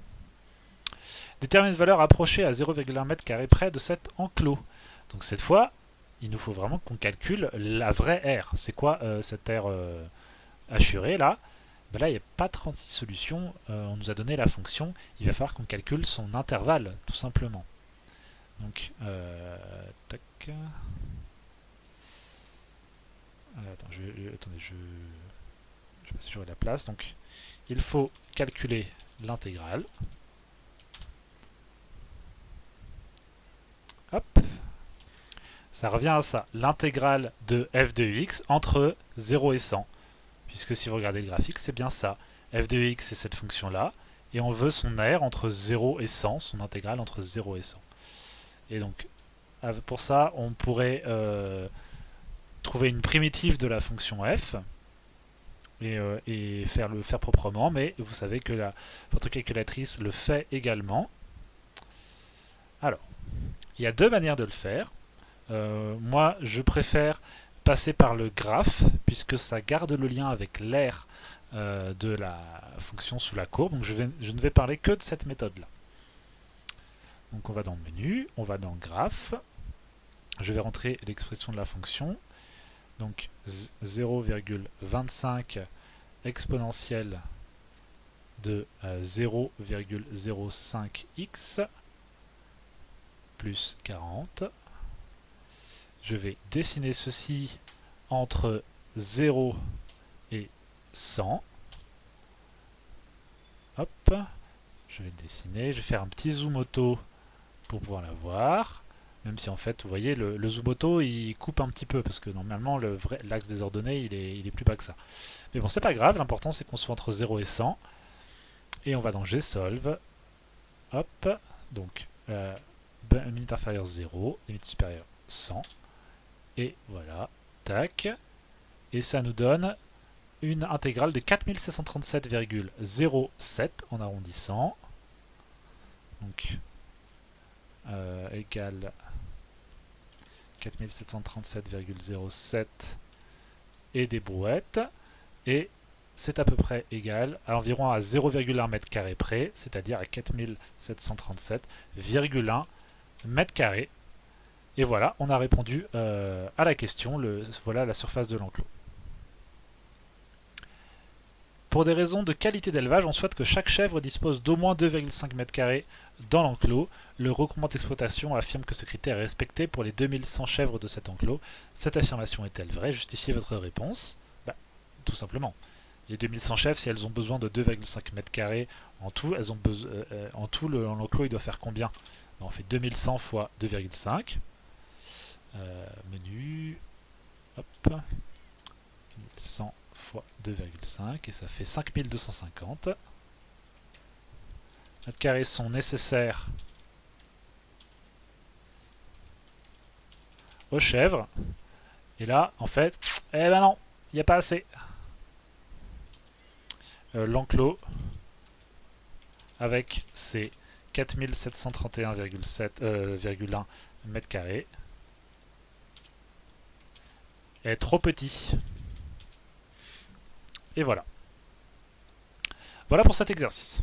Détermine une valeur approchée à 0,1 m² près de cet enclos. Donc cette fois, il nous faut vraiment qu'on calcule la vraie aire. C'est quoi cette aire assurée là? Ben là, il n'y a pas 36 solutions. On nous a donné la fonction. Il va falloir qu'on calcule son intervalle, tout simplement. Donc, tac. Attends, attendez, je sais pas si j'aurai la place. Donc, il faut calculer l'intégrale. Hop. Ça revient à ça. L'intégrale de f de x entre 0 et 100. Puisque si vous regardez le graphique, c'est bien ça. F de x, c'est cette fonction-là. Et on veut son r entre 0 et 100, son intégrale entre 0 et 100. Et donc, pour ça, on pourrait trouver une primitive de la fonction f et le faire proprement, mais vous savez que votre calculatrice le fait également. Alors, il y a deux manières de le faire. Moi, je préfère passer par le graphe, puisque ça garde le lien avec l'aire de la fonction sous la courbe. Donc je ne vais parler que de cette méthode-là. Donc on va dans le menu, on va dans le graphe. Je vais rentrer l'expression de la fonction. Donc 0,25 exponentielle de 0,05x plus 40. Je vais dessiner ceci entre 0 et 100. Hop, je vais le dessiner. Je vais faire un petit zoom auto pour pouvoir la voir. Même si en fait, vous voyez, le zoom auto, il coupe un petit peu, parce que normalement, l'axe des ordonnées, il est plus bas que ça. Mais bon, c'est pas grave, l'important c'est qu'on soit entre 0 et 100. Et on va dans Gsolve. Hop, donc, limite inférieure 0, limite supérieure 100. Et voilà, tac. Et ça nous donne une intégrale de 4737,07 en arrondissant. Donc, égale 4737,07 et des brouettes. Et c'est à peu près égal à environ à 0,1 m² près, c'est-à-dire à 4737,1 m². Et voilà, on a répondu à la question. Voilà la surface de l'enclos. Pour des raisons de qualité d'élevage, on souhaite que chaque chèvre dispose d'au moins 2,5 m² dans l'enclos. Le regroupement d'exploitation affirme que ce critère est respecté pour les 2100 chèvres de cet enclos. Cette affirmation est-elle vraie? Justifiez votre réponse. Tout simplement. Les 2100 chèvres, si elles ont besoin de 2,5 m² en tout, en tout l'enclos il doit faire combien? On fait 2100 fois 2,5. Menu. Hop. 1100 fois 2,5 et ça fait 5250 mètres carrés sont nécessaires aux chèvres. Et là, en fait, eh ben non, il n'y a pas assez. L'enclos, avec ses 4731,1 mètres carrés, est trop petit. Et voilà. Voilà pour cet exercice.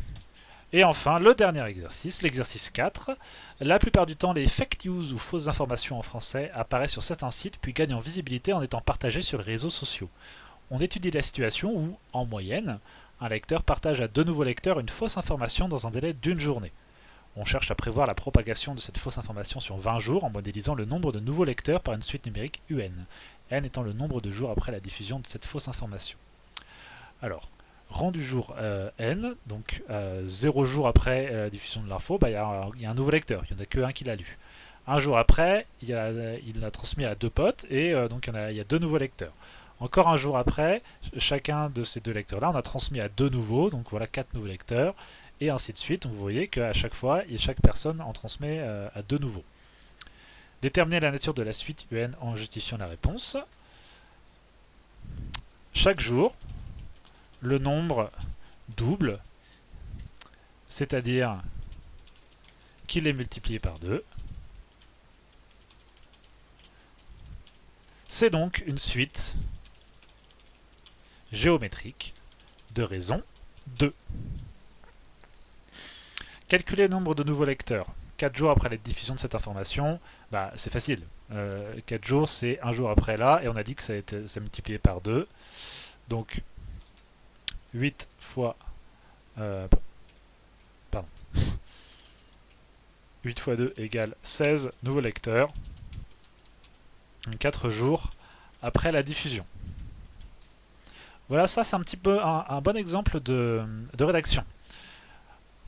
Et enfin, le dernier exercice, l'exercice 4. La plupart du temps, les fake news ou fausses informations en français apparaissent sur certains sites puis gagnent en visibilité en étant partagées sur les réseaux sociaux. On étudie la situation où, en moyenne, un lecteur partage à 2 nouveaux lecteurs une fausse information dans un délai d'une journée. On cherche à prévoir la propagation de cette fausse information sur 20 jours en modélisant le nombre de nouveaux lecteurs par une suite numérique UN, n étant le nombre de jours après la diffusion de cette fausse information. Alors, rang du jour n, donc 0 jours après la diffusion de l'info, il y a un nouveau lecteur, il n'y en a qu'un qui l'a lu. Un jour après, il l'a transmis à 2 potes et donc il y a 2 nouveaux lecteurs. Encore un jour après, chacun de ces 2 lecteurs-là, on a transmis à 2 nouveaux, donc voilà 4 nouveaux lecteurs, et ainsi de suite. Donc vous voyez qu'à chaque fois, chaque personne en transmet à 2 nouveaux. Déterminer la nature de la suite UN en justifiant la réponse. Chaque jour, le nombre double, c'est-à-dire qu'il est multiplié par 2. C'est donc une suite géométrique de raison 2. Calculer le nombre de nouveaux lecteurs 4 jours après la diffusion de cette information, c'est facile. 4 jours, c'est un jour après là, et on a dit que ça multiplié par 2. Donc, 8 fois... pardon. 8 fois 2 égale 16 nouveaux lecteurs. 4 jours après la diffusion. Voilà, ça c'est un petit peu un bon exemple de rédaction.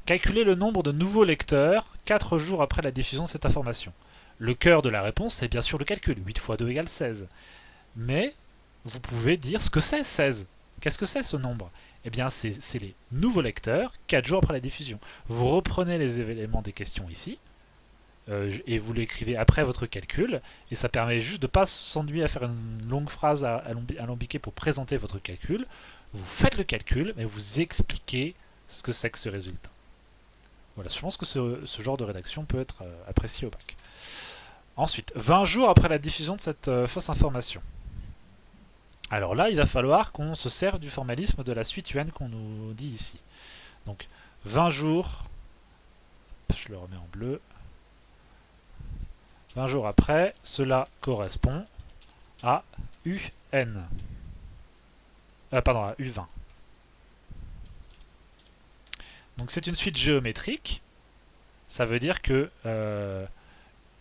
Calculer le nombre de nouveaux lecteurs 4 jours après la diffusion de cette information. Le cœur de la réponse, c'est bien sûr le calcul. 8 fois 2 égale 16. Mais vous pouvez dire ce que c'est 16. Qu'est-ce que c'est ce nombre? Eh bien, c'est les nouveaux lecteurs 4 jours après la diffusion. Vous reprenez les éléments des questions ici, et vous l'écrivez après votre calcul, et ça permet juste de ne pas s'ennuyer à faire une longue phrase alambiquée pour présenter votre calcul. Vous faites le calcul, mais vous expliquez ce que c'est que ce résultat. Voilà, je pense que ce genre de rédaction peut être apprécié au bac. Ensuite, 20 jours après la diffusion de cette fausse information. Alors là, il va falloir qu'on se serve du formalisme de la suite UN qu'on nous dit ici. Donc, 20 jours, je le remets en bleu, 20 jours après, cela correspond à UN. Pardon, à U20. Donc c'est une suite géométrique. Ça veut dire que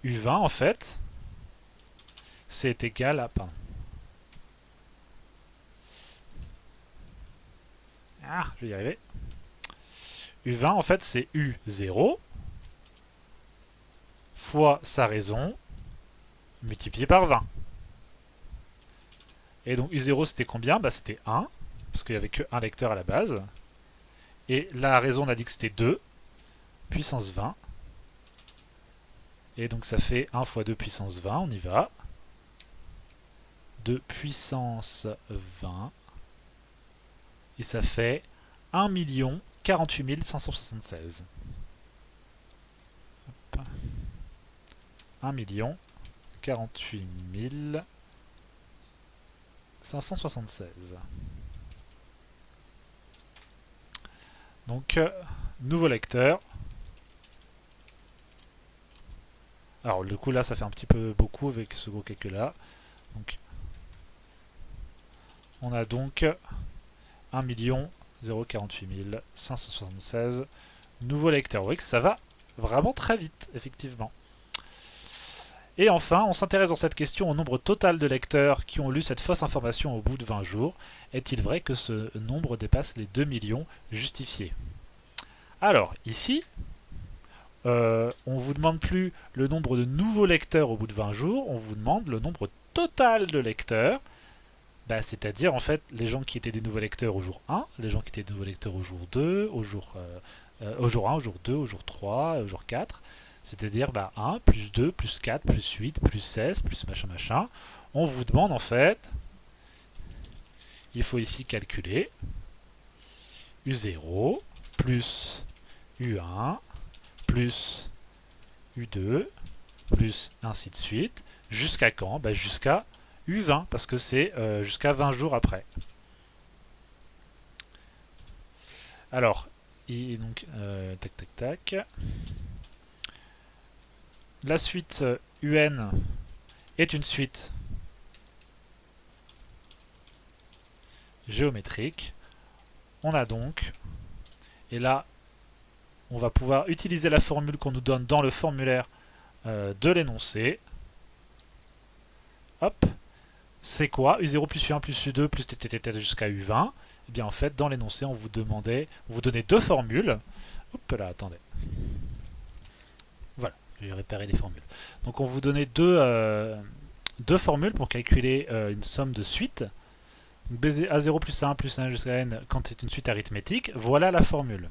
U20, en fait, c'est égal à... Pardon. Ah, je vais y arriver. U20, en fait, c'est U0 fois sa raison multiplié par 20. Et donc U0 c'était combien? Bah, c'était 1, parce qu'il n'y avait que 1 lecteur à la base. Et la raison on a dit que c'était 2, puissance 20. Et donc ça fait 1 fois 2 puissance 20, on y va. 2 puissance 20. Et ça fait 1 48 576. 1 48 576. Donc, nouveau lecteur. Alors, du coup, là, ça fait un petit peu beaucoup avec ce gros calcul-là. Donc, on a donc 1 048 576 nouveaux lecteurs. Vous voyez que ça va vraiment très vite, effectivement. Et enfin, on s'intéresse dans cette question au nombre total de lecteurs qui ont lu cette fausse information au bout de 20 jours. Est-il vrai que ce nombre dépasse les 2 millions justifiés? Alors, ici, on ne vous demande plus le nombre de nouveaux lecteurs au bout de 20 jours, on vous demande le nombre total de lecteurs, c'est-à-dire en fait les gens qui étaient des nouveaux lecteurs au jour 1, les gens qui étaient des nouveaux lecteurs au jour 2, au jour 1, au jour 2, au jour 3, au jour 4, c'est-à-dire 1, plus 2, plus 4, plus 8, plus 16, plus machin machin. On vous demande en fait, il faut ici calculer U0 plus U1 plus U2 plus ainsi de suite. Jusqu'à quand? Jusqu'à U20, parce que c'est jusqu'à 20 jours après. Alors, donc, tac tac tac. La suite UN est une suite géométrique. On a donc, et là, on va pouvoir utiliser la formule qu'on nous donne dans le formulaire de l'énoncé. Hop, c'est quoi? U0 plus U1 plus U2 plus TTT jusqu'à U20. Et bien en fait, dans l'énoncé, on vous donnait deux formules. Hop là, attendez. Voilà, je vais réparer les formules. Donc on vous donnait deux formules pour calculer une somme de suite. Donc A0 plus A1 plus A1 jusqu'à N quand c'est une suite arithmétique. Voilà la formule.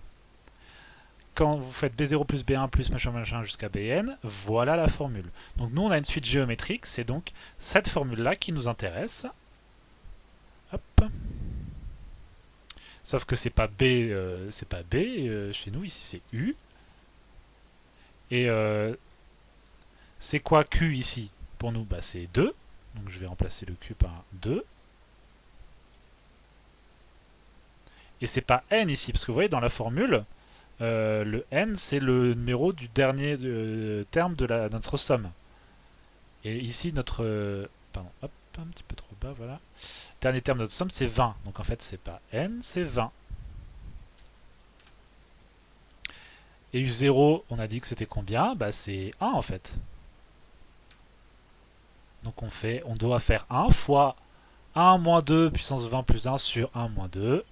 Quand vous faites B0 plus B1 plus machin machin jusqu'à Bn, voilà la formule. Donc nous on a une suite géométrique, c'est donc cette formule-là qui nous intéresse. Hop. Sauf que c'est pas B, chez nous, ici c'est U. Et c'est quoi Q ici? Pour nous, c'est 2. Donc je vais remplacer le Q par 2. Et c'est pas N ici, parce que vous voyez dans la formule, le n, c'est le numéro du dernier terme de notre somme. Et ici, notre... pardon, hop, un petit peu trop bas, voilà. Dernier terme de notre somme, c'est 20. Donc en fait, c'est pas n, c'est 20. Et U0, on a dit que c'était combien? Bah c'est 1 en fait. Donc on doit faire 1 fois 1 moins 2 puissance 20 plus 1 sur 1 moins 2.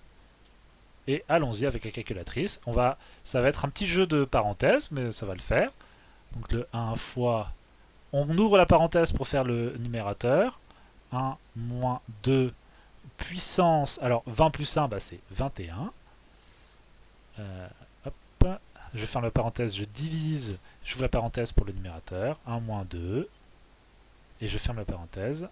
Et allons-y avec la calculatrice. Ça va être un petit jeu de parenthèses, mais ça va le faire. Donc le 1 fois... On ouvre la parenthèse pour faire le numérateur. 1 moins 2 puissance... Alors 20 plus 1, bah, c'est 21. Hop. Je ferme la parenthèse, je divise, j'ouvre la parenthèse pour le numérateur. 1 moins 2. Et je ferme la parenthèse.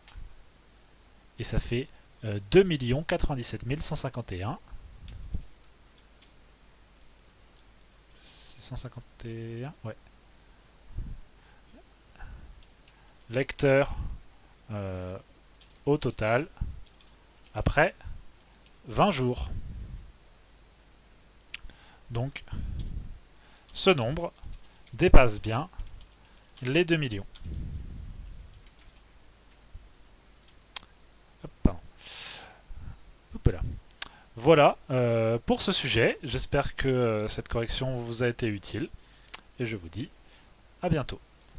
Et ça fait 2 97 151. C'est 151, ouais. Lecteur au total après 20 jours. Donc, ce nombre dépasse bien les 2 millions. Hop, pardon. Hop là. Voilà pour ce sujet. J'espère que cette correction vous a été utile. Et je vous dis à bientôt.